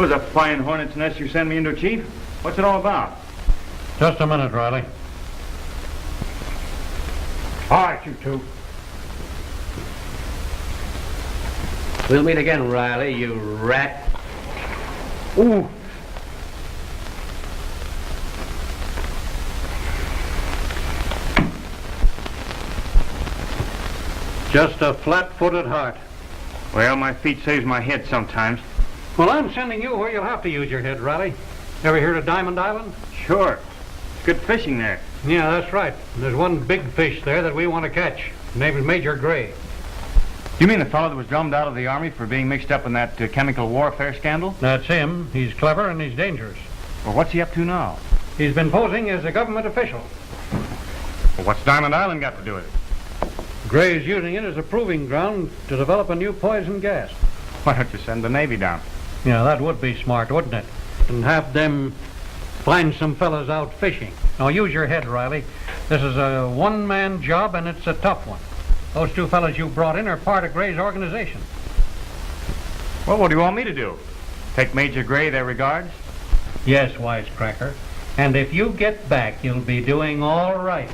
was a fine hornet's nest you sent me into, Chief. What's it all about? Just a minute, Riley. All right, you two. We'll meet again, Riley, you rat. Ooh. Just a flat-footed heart. Well, my feet saves my head sometimes. Well, I'm sending you where you'll have to use your head, Riley. Ever heard of Diamond Island? Sure. It's good fishing there. Yeah, that's right. There's one big fish there that we want to catch. His name is Major Gray. You mean the fellow that was drummed out of the Army for being mixed up in that chemical warfare scandal? That's him. He's clever and he's dangerous. Well, what's he up to now? He's been posing as a government official. Well, what's Diamond Island got to do with it? Gray's using it as a proving ground to develop a new poison gas. Why don't you send the Navy down? Yeah, that would be smart, wouldn't it? And have them find some fellas out fishing. Now, use your head, Riley. This is a one-man job, and it's a tough one. Those two fellas you brought in are part of Gray's organization. Well, what do you want me to do? Take Major Gray their regards? Yes, wisecracker. And if you get back, you'll be doing all right.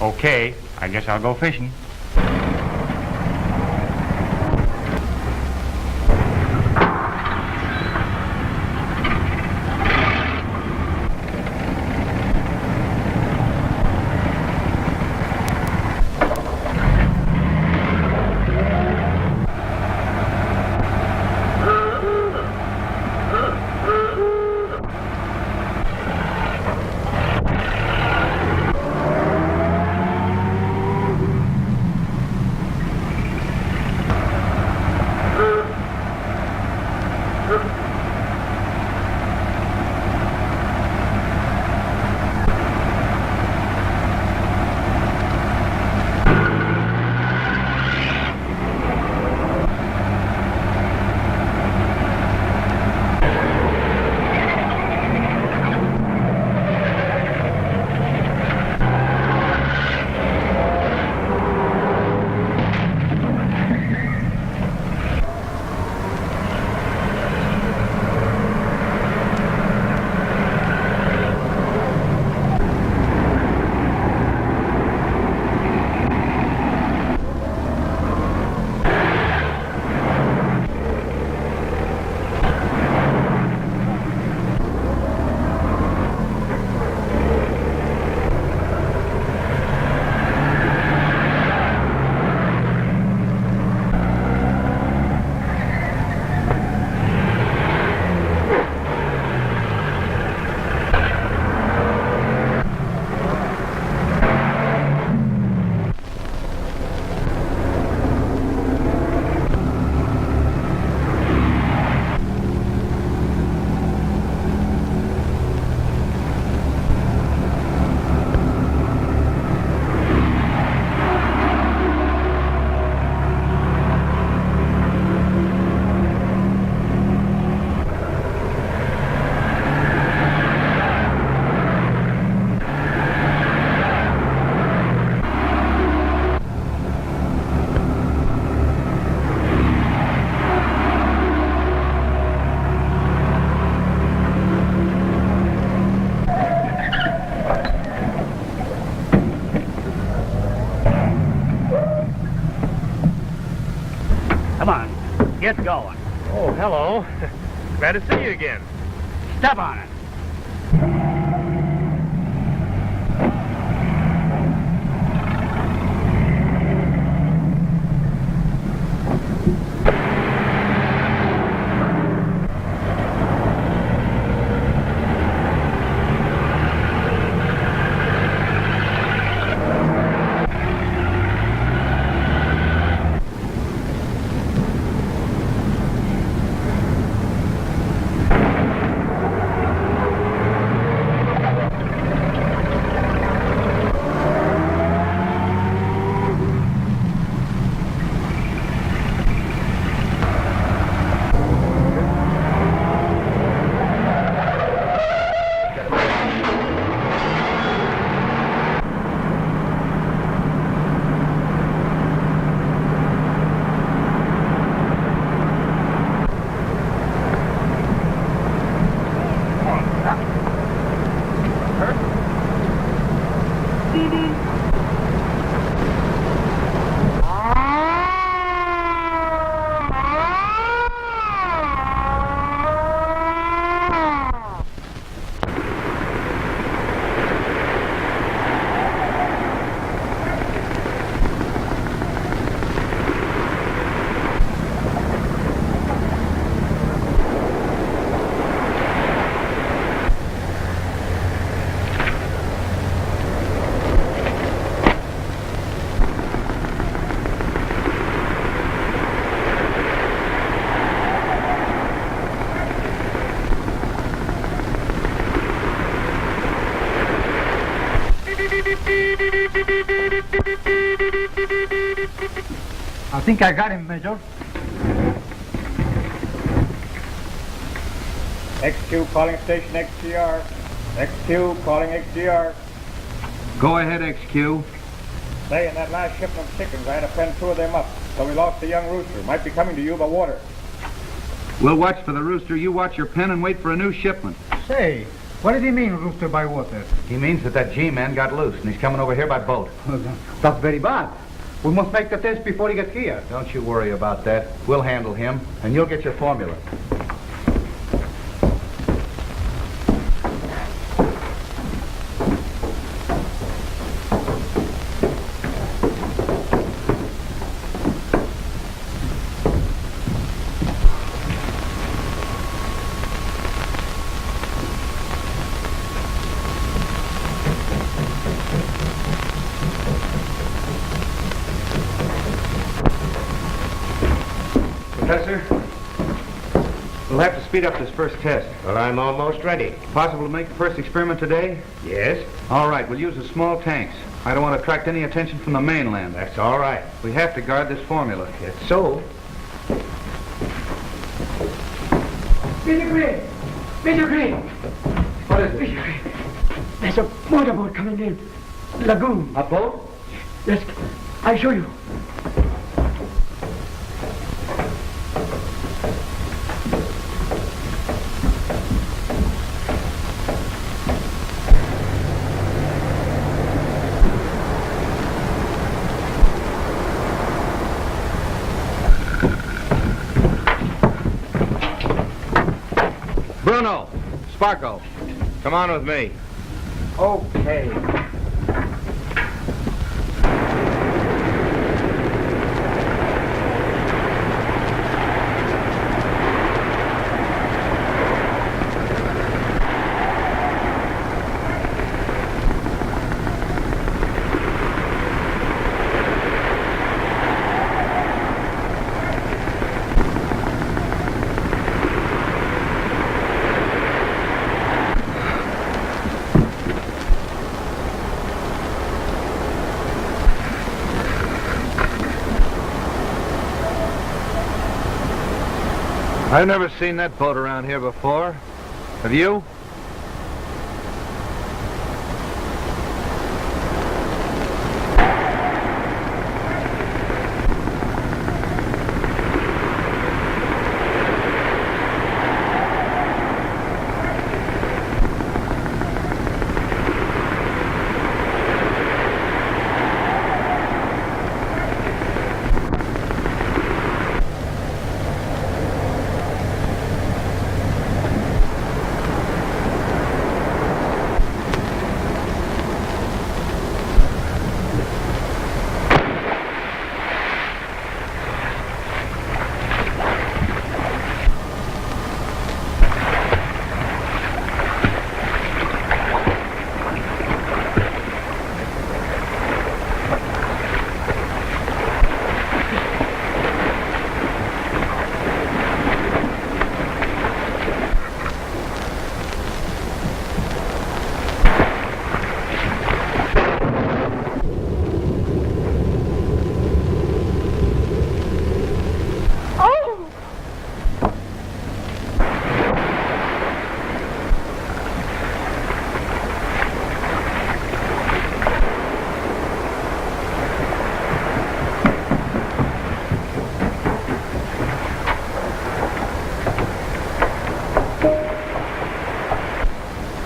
Okay, I guess I'll go fishing. Get going. Oh, hello. Glad to see you again. Step on it. I think I got him, Major. XQ calling station XGR. XQ calling XGR. Go ahead, XQ. Say, in that last shipment of chickens, I had to pen 2 of them up. So we lost the young rooster. Might be coming to you by water. We'll watch for the rooster. You watch your pen and wait for a new shipment. Say, what did he mean, rooster by water? He means that G-man got loose, and he's coming over here by boat. That's very bad. We must make the test before he gets here. Don't you worry about that. We'll handle him, and you'll get your formula. Professor, we'll have to speed up this first test. Well, I'm almost ready. Possible to make the first experiment today? Yes? All right, we'll use the small tanks. I don't want to attract any attention from the mainland. That's all right. We have to guard this formula. It's so. Major Green! Major Green! What is it? Major Green! There's a motorboat coming in. Lagoon. A boat? Yes, I'll show you. Bruno, Sparko, come on with me. Okay. I've never seen that boat around here before. Have you?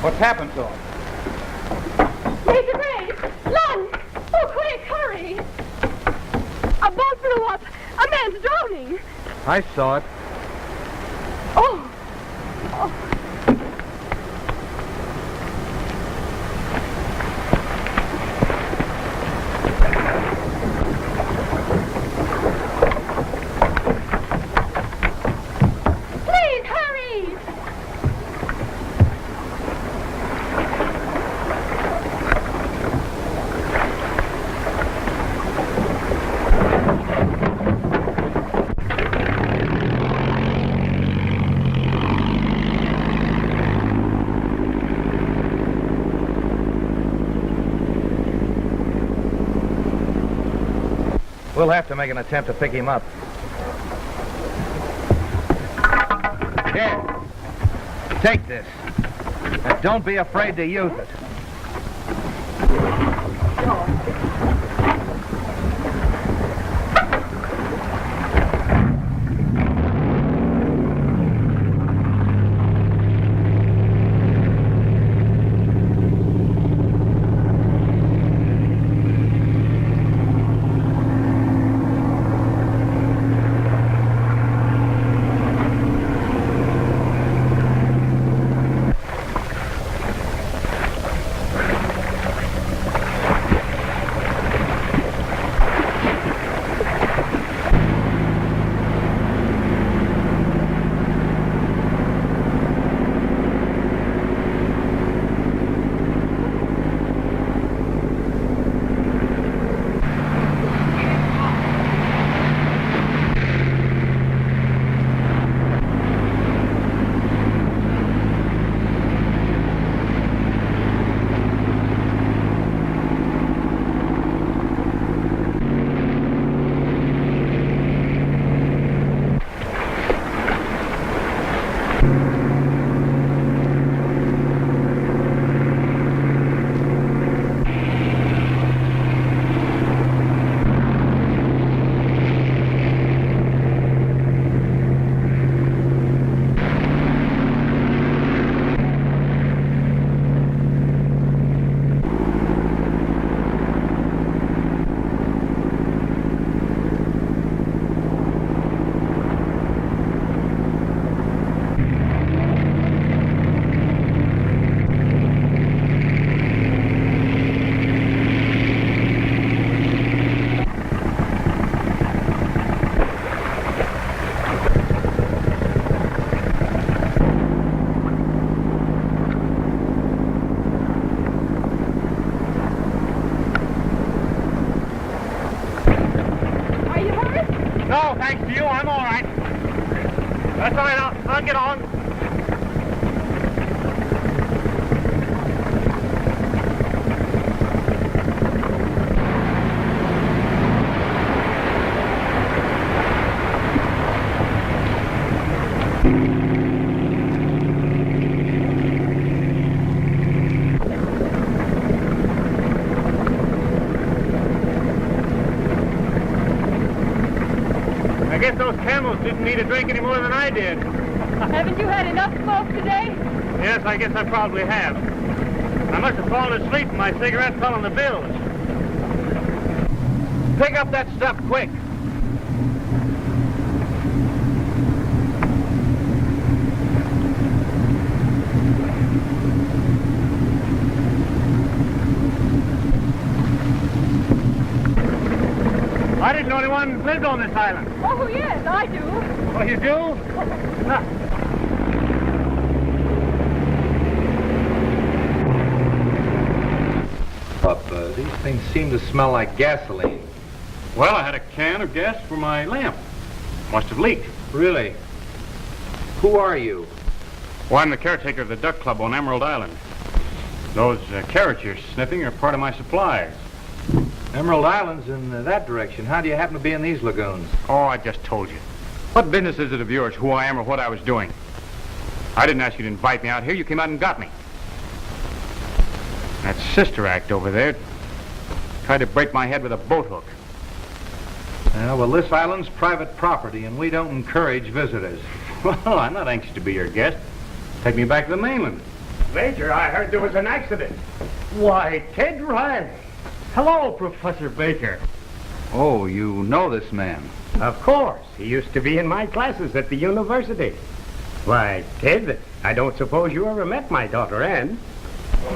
What's happened to him? Major Gray! Run! Oh, quick, hurry! A boat blew up. A man's drowning. I saw it. Oh! Oh! Please, hurry! We'll have to make an attempt to pick him up. Here. Take this. And don't be afraid to use it. No, thanks to you, I'm all right. That's all right, I'll get on. I guess those camels didn't need a drink any more than I did. Haven't you had enough smoke today? Yes, I guess I probably have. I must have fallen asleep and my cigarette fell on the bills. Pick up that stuff quick. I didn't know anyone lived on this island. Oh, yes, I do. Oh, you do? These things seem to smell like gasoline. Well, I had a can of gas for my lamp. Must have leaked. Really? Who are you? Well, I'm the caretaker of the duck club on Emerald Island. Those carrots you're sniffing are part of my supplies. Emerald Island's in that direction. How do you happen to be in these lagoons? Oh, I just told you. What business is it of yours who I am or what I was doing? I didn't ask you to invite me out here. You came out and got me. That sister act over there tried to break my head with a boat hook. Well, this island's private property, and we don't encourage visitors. Well, I'm not anxious to be your guest. Take me back to the mainland. Major, I heard there was an accident. Why, Ted Riley. Hello, Professor Baker. Oh, you know this man. Of course. He used to be in my classes at the university. Why, Ted, I don't suppose you ever met my daughter, Anne.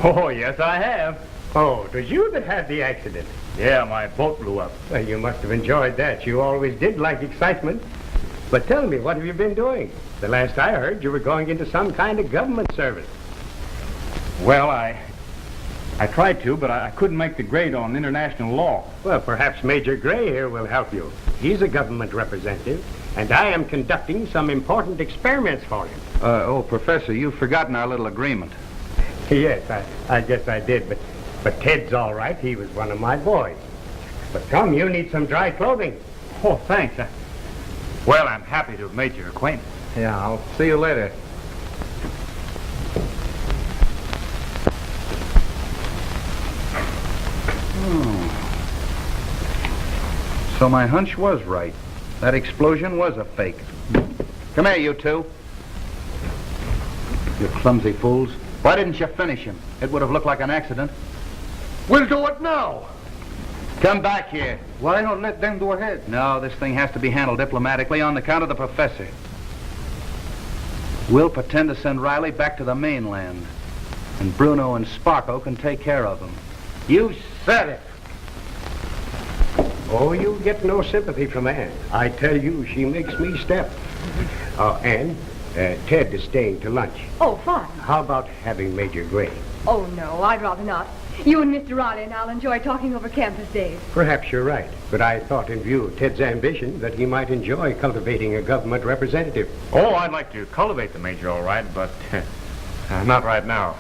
Oh, yes, I have. Oh, it was you that had the accident. Yeah, my boat blew up. Well, you must have enjoyed that. You always did like excitement. But tell me, what have you been doing? The last I heard, you were going into some kind of government service. Well, I tried to, but I couldn't make the grade on international law. Well, perhaps Major Gray here will help you. He's a government representative, and I am conducting some important experiments for him. Professor, you've forgotten our little agreement. Yes, I guess I did, but Ted's all right. He was one of my boys. But come, you need some dry clothing. Oh, thanks. Well, I'm happy to have made your acquaintance. Yeah, I'll see you later. So my hunch was right. That explosion was a fake. Come here, you two. You clumsy fools. Why didn't you finish him? It would have looked like an accident. We'll do it now. Come back here. Why not let them go ahead? No, this thing has to be handled diplomatically on account of the professor. We'll pretend to send Riley back to the mainland. And Bruno and Sparko can take care of him. You said it. Oh, you get no sympathy from Anne. I tell you, she makes me step. Anne, Ted is staying to lunch. Oh, fine. How about having Major Gray? Oh, no, I'd rather not. You and Mr. Riley and I'll enjoy talking over campus days. Perhaps you're right, but I thought in view of Ted's ambition that he might enjoy cultivating a government representative. Oh, I'd like to cultivate the major, all right, but not right now.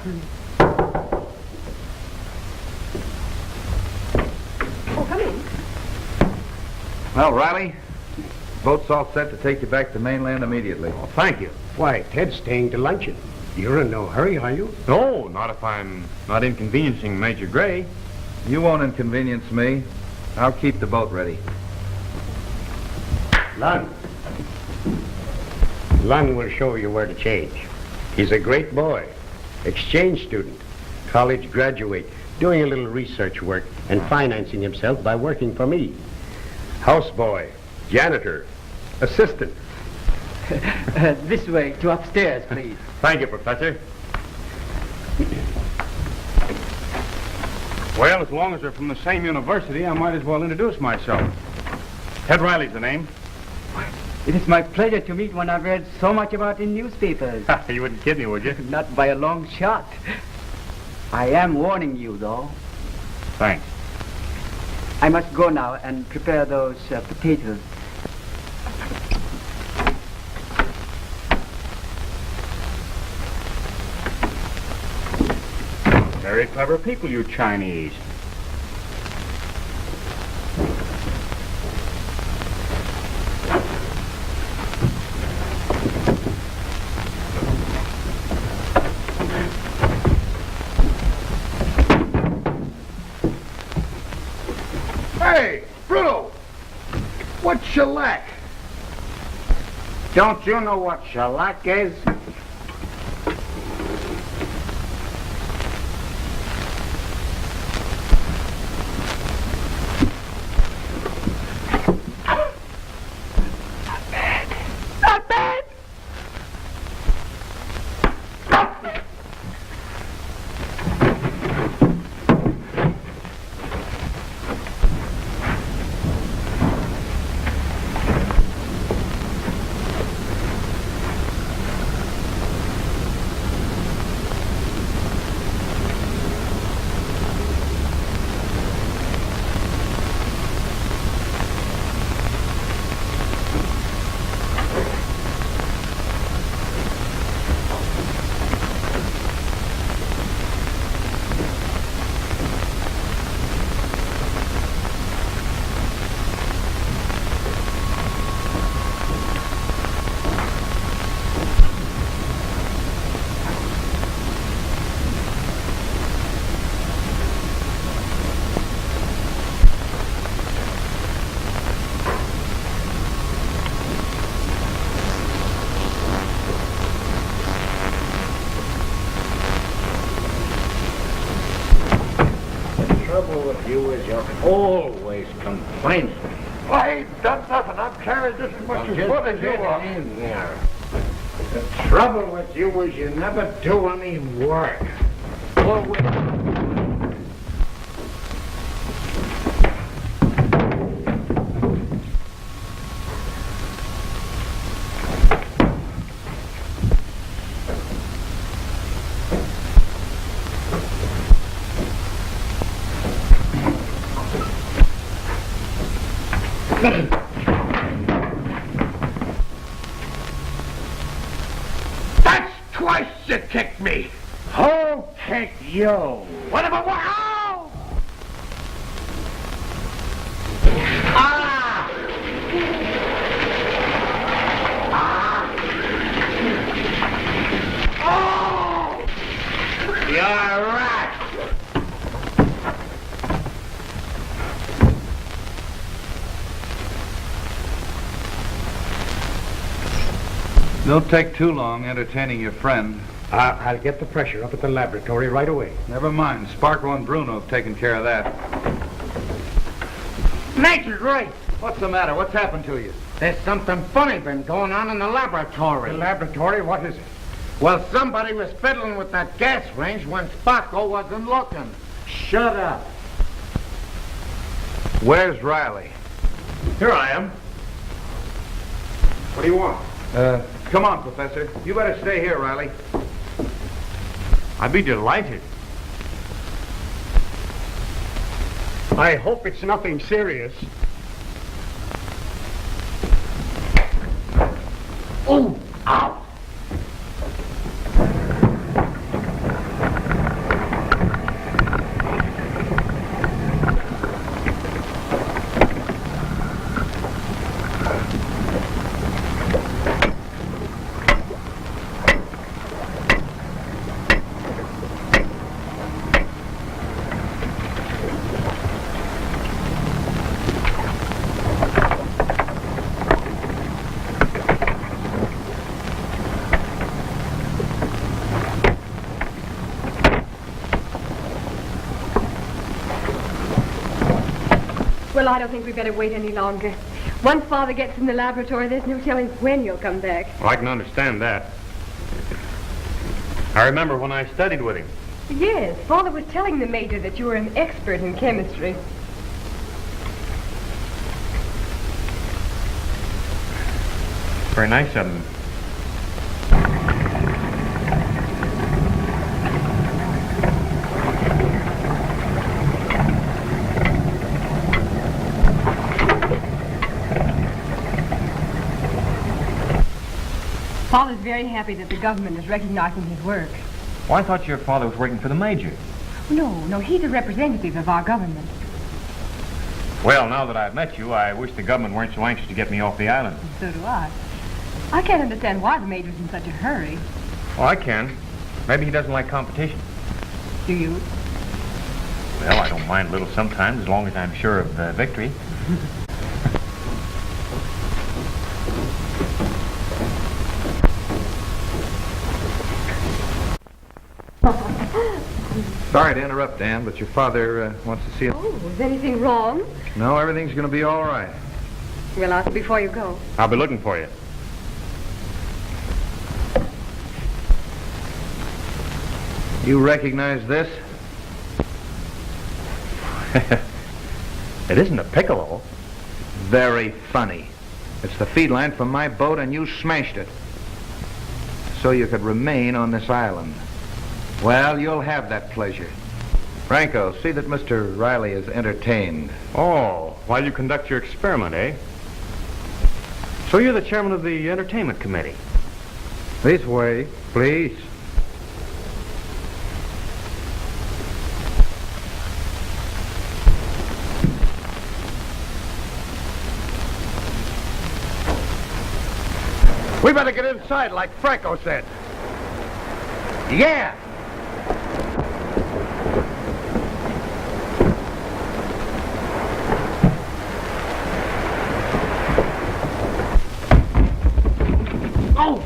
Oh, come in. Well, Riley, boat's all set to take you back to mainland immediately. Oh, thank you. Why, Ted's staying to luncheon. You're in no hurry, are you? No, not if I'm not inconveniencing Major Gray. You won't inconvenience me. I'll keep the boat ready. Lund. Lund will show you where to change. He's a great boy, exchange student, college graduate, doing a little research work and financing himself by working for me. Houseboy, janitor, assistant. This way, to upstairs, please. Thank you, Professor. Well, as long as we're from the same university, I might as well introduce myself. Ted Riley's the name. It is my pleasure to meet one I've read so much about in newspapers. You wouldn't kid me, would you? Not by a long shot. I am warning you, though. Thanks. I must go now and prepare those potatoes. Very clever people, you Chinese. Hey, Bruno! What's shellac? Don't you know what shellac is? Not bad. You is you're always complaining. I ain't done nothing. I'm carried just as much as foot as you are. In there. The trouble with you is you never do any work. Always. That's twice you kicked me. Who kicked you? What about what? Ow! Don't take too long entertaining your friend. I'll get the pressure up at the laboratory right away. Never mind. Sparkle and Bruno have taken care of that. Nature's right. What's the matter? What's happened to you? There's something funny been going on in the laboratory. The laboratory? What is it? Well, somebody was fiddling with that gas range when Sparkle wasn't looking. Shut up. Where's Riley? Here I am. What do you want? Come on, Professor. You better stay here, Riley. I'd be delighted. I hope it's nothing serious. Oh, ow! Well, I don't think we'd better wait any longer. Once Father gets in the laboratory, there's no telling when he'll come back. Well, I can understand that. I remember when I studied with him. Yes, Father was telling the Major that you were an expert in chemistry. Very nice of him. Father's very happy that the government is recognizing his work. Well, I thought your father was working for the Major. No, he's a representative of our government. Well, now that I've met you, I wish the government weren't so anxious to get me off the island. So do I. I can't understand why the Major's in such a hurry. Well, I can. Maybe he doesn't like competition. Do you? Well, I don't mind a little sometimes, as long as I'm sure of victory. Sorry to interrupt, Dan, but your father wants to see you. Oh, is anything wrong? No, everything's going to be all right. Well, ask before you go. I'll be looking for you. You recognize this? It isn't a piccolo. Very funny. It's the feed line from my boat, and you smashed it. So you could remain on this island. Well, you'll have that pleasure. Franco, see that Mr. Riley is entertained. Oh, while you conduct your experiment, eh? So you're the chairman of the entertainment committee? This way, please. We better get inside like Franco said. Yeah! Oh!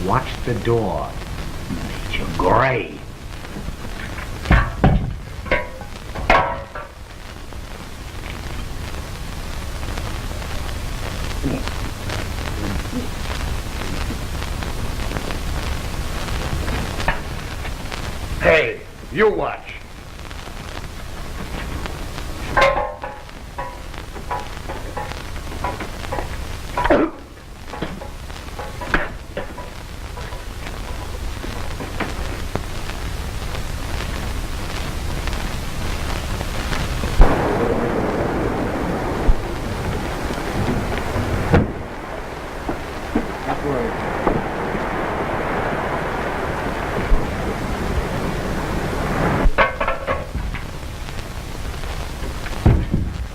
Watch the door. Major Gray. Hey, you watch.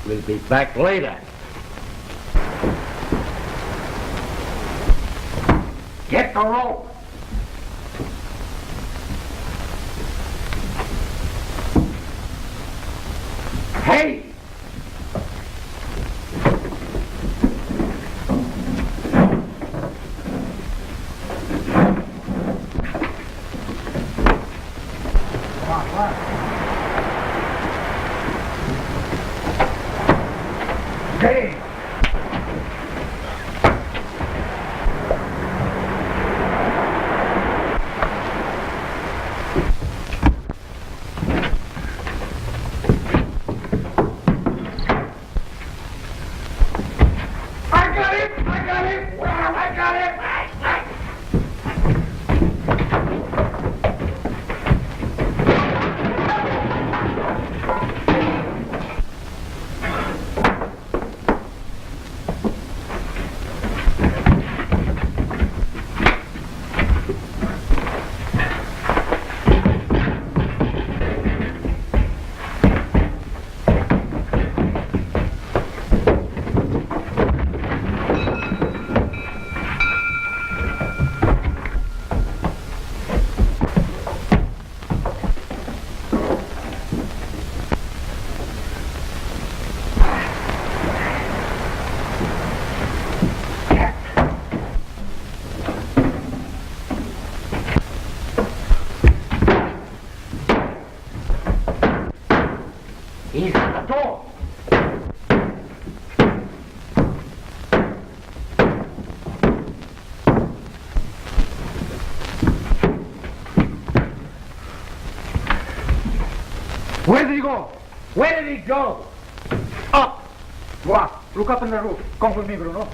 We'll be back later. Get the rope. Hey! Hey! Hey! I got him! I got him! Well, I got him! He's at the door. Where did he go? Where did he go? Up! Go up. Look up in the roof. Come with me, Bruno.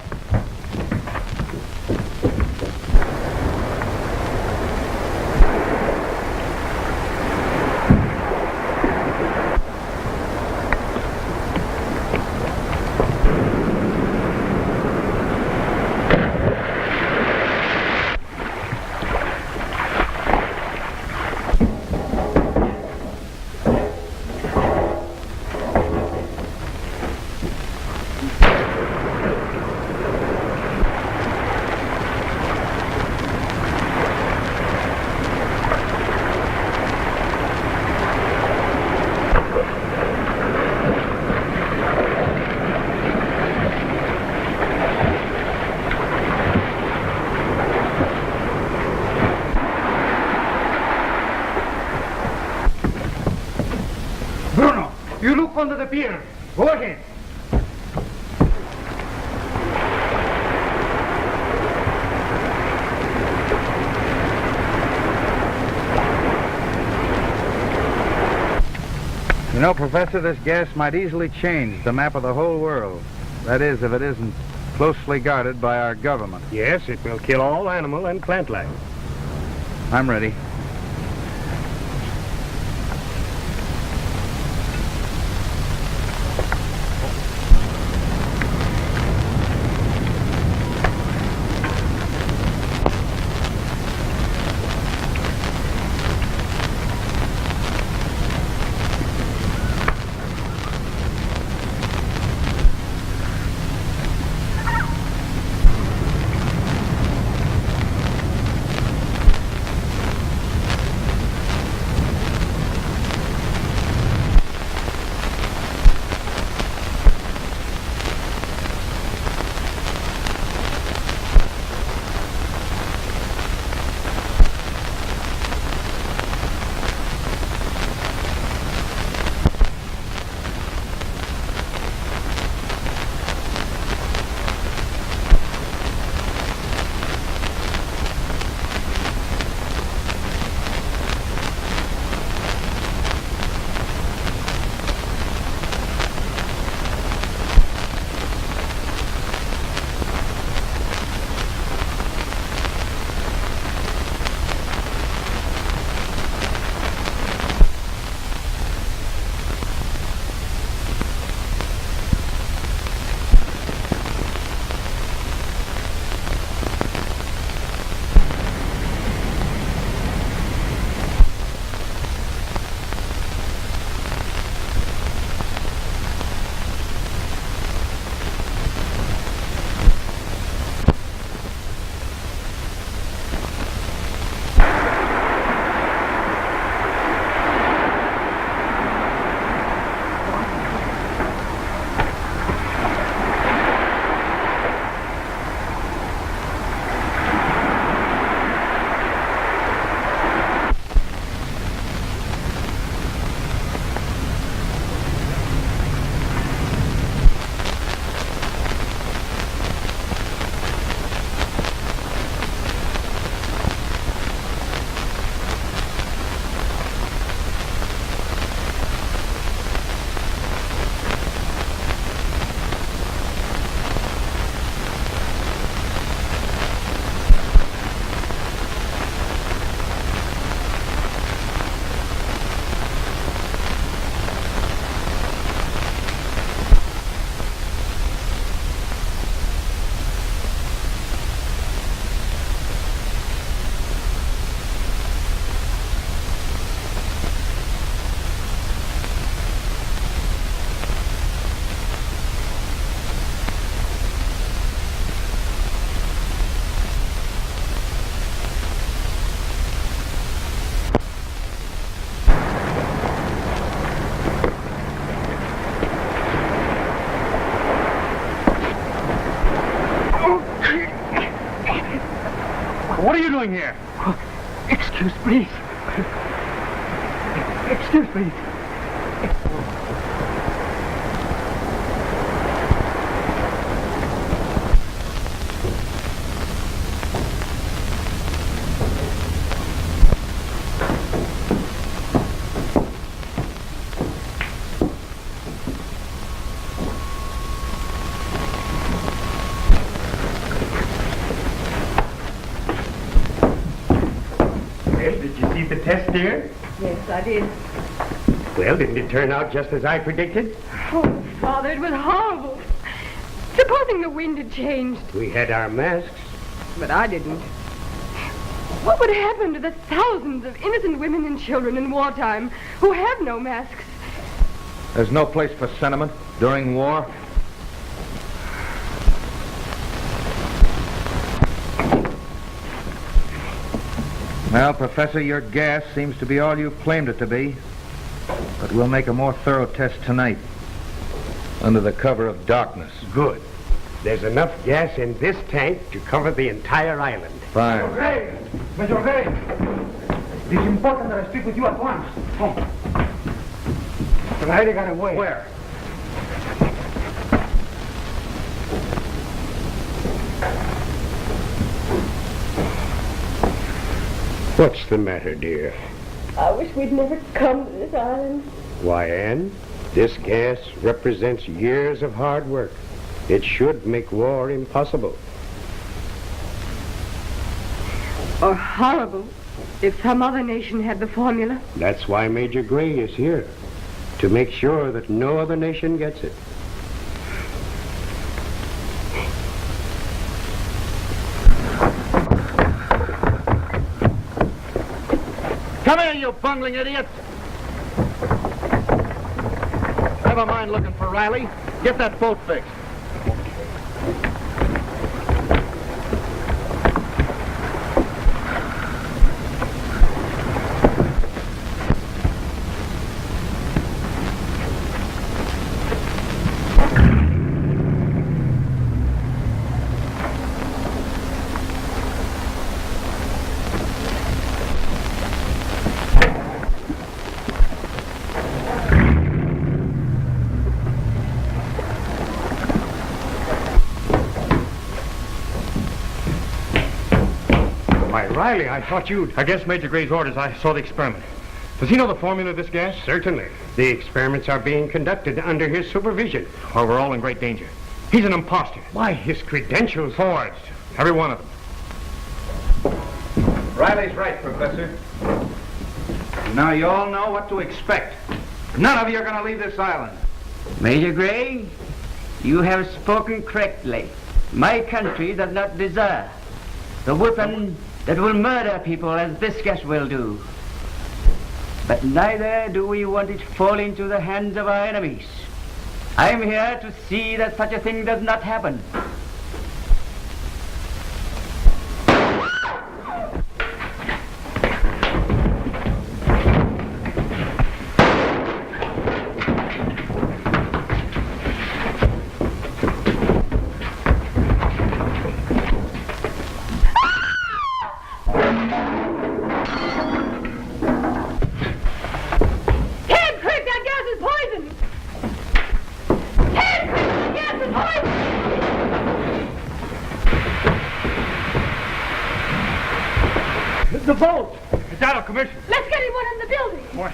Bruno, you look under the pier. Go ahead. You know, Professor, this gas might easily change the map of the whole world. That is, if it isn't closely guarded by our government. Yes, it will kill all animal and plant life. I'm ready. doing here? Excuse, please. Excuse, please. Well, did you see the test, dear? Yes, I did. Well, didn't it turn out just as I predicted? Oh, Father, it was horrible. Supposing the wind had changed, We had our masks. but I didn't. What would happen to the thousands of innocent women and children in wartime who have no masks? There's no place for sentiment during war. Well, Professor, your gas seems to be all you've claimed it to be. But we'll make a more thorough test tonight, under the cover of darkness. Good. There's enough gas in this tank to cover the entire island. Fine. Gray! Major Gray! It is important that I speak with you at once. Oh. Riley got away. Where? What's the matter, dear? I wish we'd never come to this island. Why, Anne, this gas represents years of hard work. It should make war impossible. Or horrible, if some other nation had the formula. That's why Major Gray is here, to make sure that no other nation gets it. Come here, you bungling idiots! Never mind looking for Riley. Get that boat fixed. Why, Riley, I thought you'd... Against Major Gray's orders, I saw the experiment. Does he know the formula of this gas? Certainly. The experiments are being conducted under his supervision. Or we're all in great danger. He's an imposter. Why, his credentials... Forged. Every one of them. Riley's right, Professor. Now you all know what to expect. None of you are going to leave this island. Major Gray, you have spoken correctly. My country does not desire the weapon that will murder people as this gas will do. But neither do we want it fall into the hands of our enemies. I'm here to see that such a thing does not happen. Ted, quick, that gas is poison! Ted, quick, that gas is poison! The boat! It's out of commission. Let's get him one in the building. What?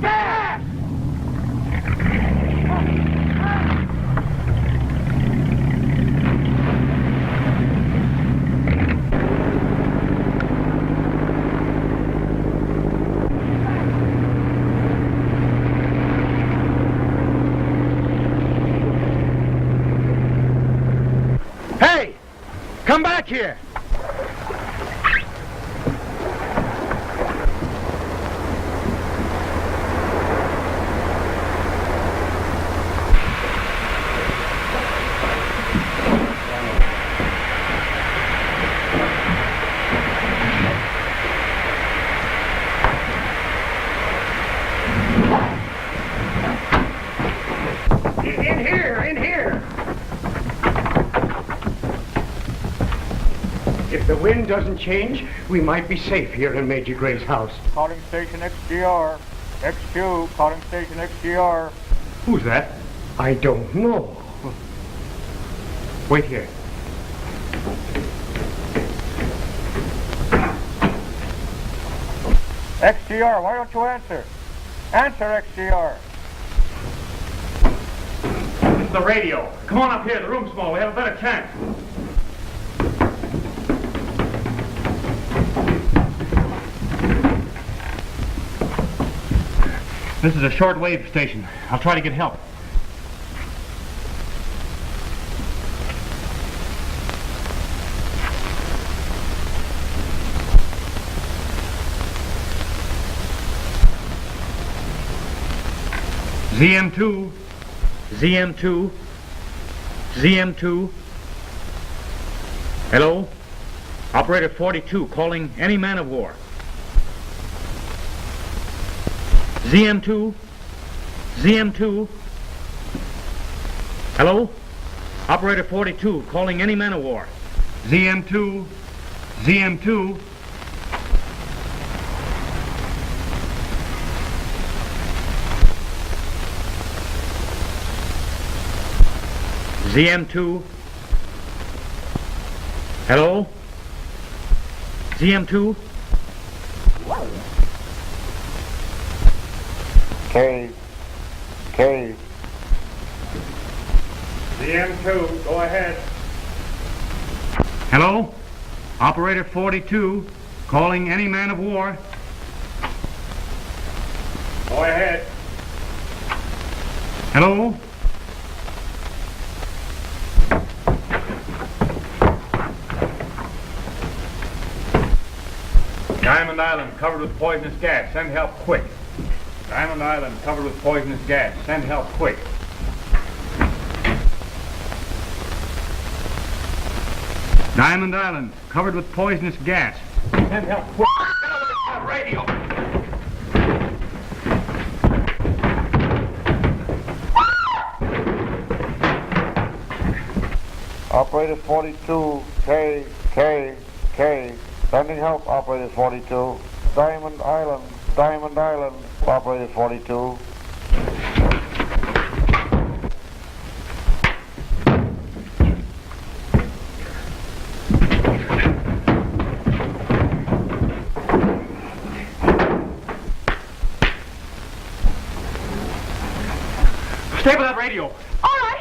gas! Hey! Come back here! In here, in here! If the wind doesn't change, we might be safe here in Major Gray's house. Calling station XGR. XQ, calling station XGR. Who's that? I don't know. Wait here. XGR, why don't you answer? Answer, XGR. This is the radio. Come on up here. The room's small. We have a better chance. This is a short-wave station. I'll try to get help. ZM2, ZM2, ZM2. Hello? Operator 42 calling any man of war. ZM2, ZM2. Hello? Operator 42 calling any man of war. ZM2, ZM2. ZM2. Hello? ZM2? K. ZM2, go ahead. Hello? Operator 42 calling any man of war. Go ahead. Hello? Diamond Island covered with poisonous gas. Send help quick. Diamond Island covered with poisonous gas. Send help quick. Diamond Island covered with poisonous gas. Send help quick. Get over the radio. Operator 42, K. Sending help, Operator 42. Diamond Island, Operator 42. Stay with that radio. All right.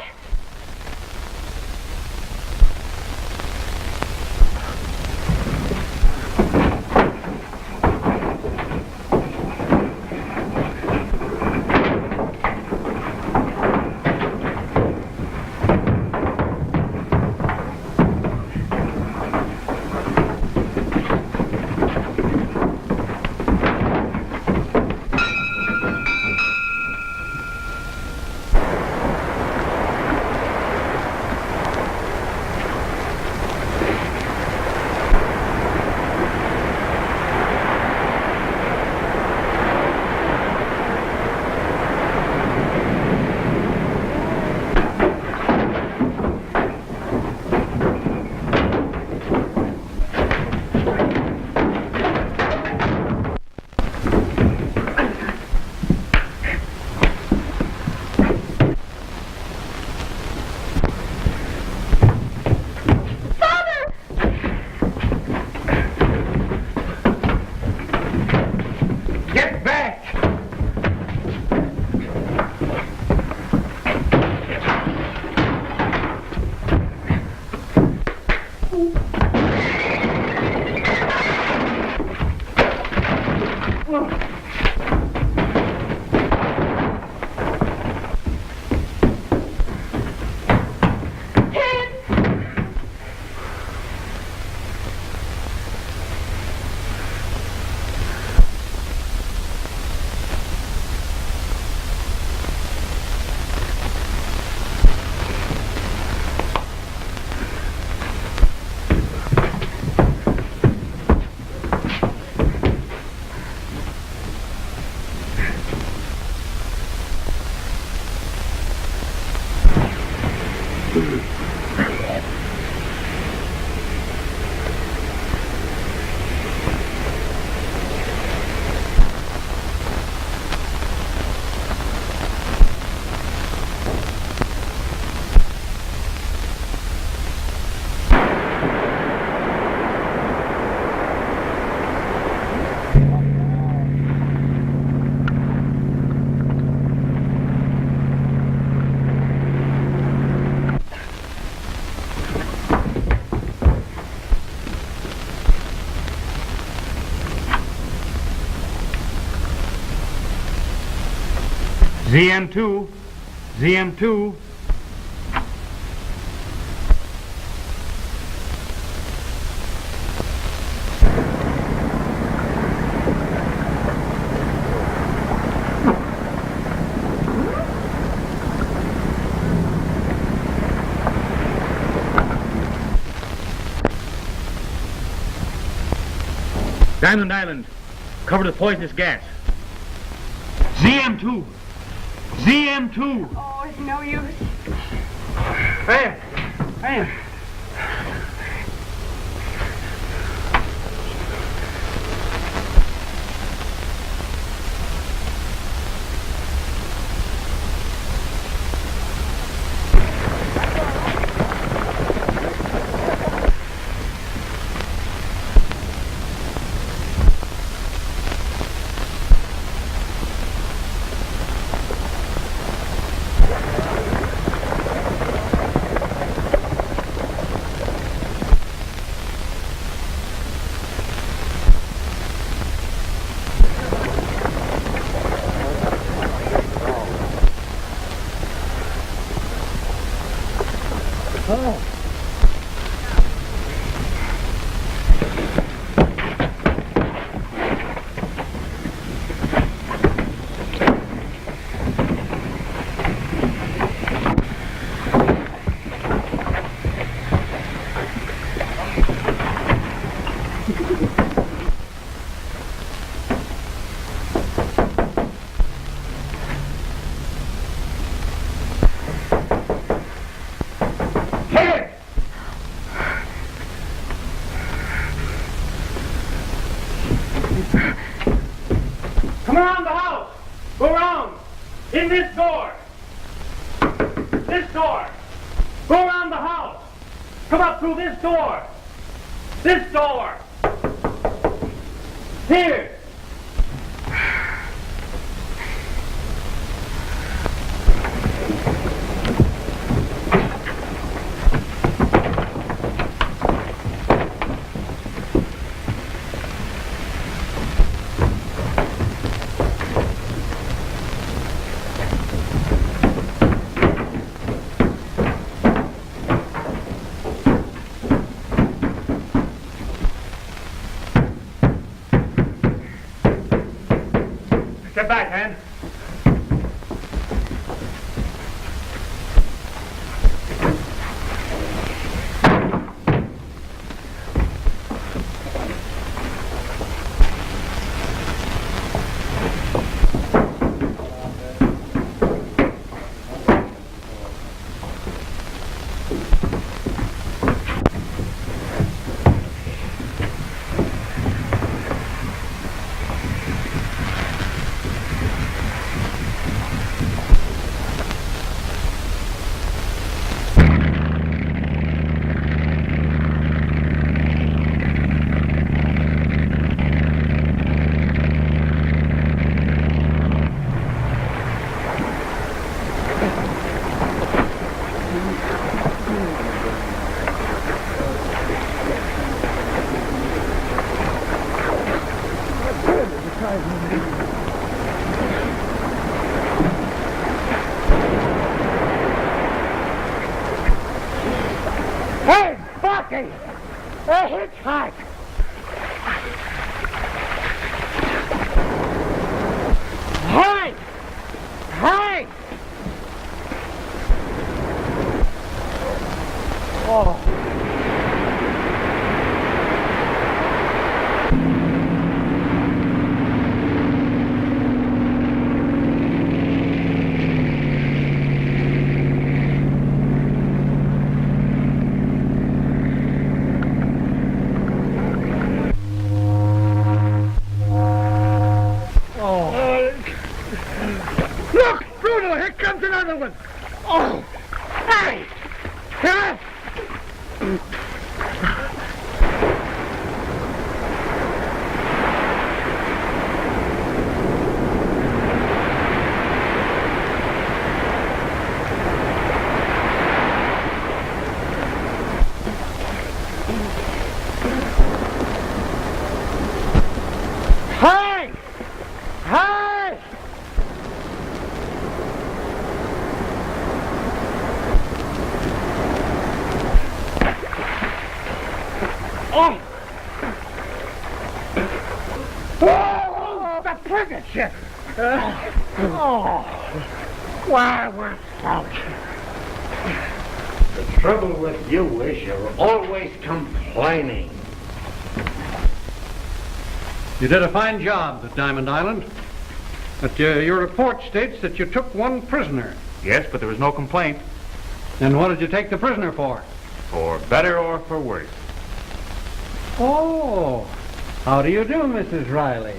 ZM2. ZM2. Diamond Island, covered with poisonous gas. ZM2. ZM2. Oh, it's no use. There. There. Come around the house. Go around. In this door. This door. Go around the house. Come up through this door. This door. Here. Step back, man. Hey, Bucky! A hitchhike! Hey! Hey! Oh. Look, Bruno, here comes another one. Oh, hey! Huh? Hey! Hey! Oh, the handkerchief. Oh, why, what's out? The trouble with you is you're always complaining. You did a fine job at Diamond Island. But your report states that you took one prisoner. Yes, but there was no complaint. And what did you take the prisoner for? For better or for worse. Oh, how do you do, Mrs. Riley?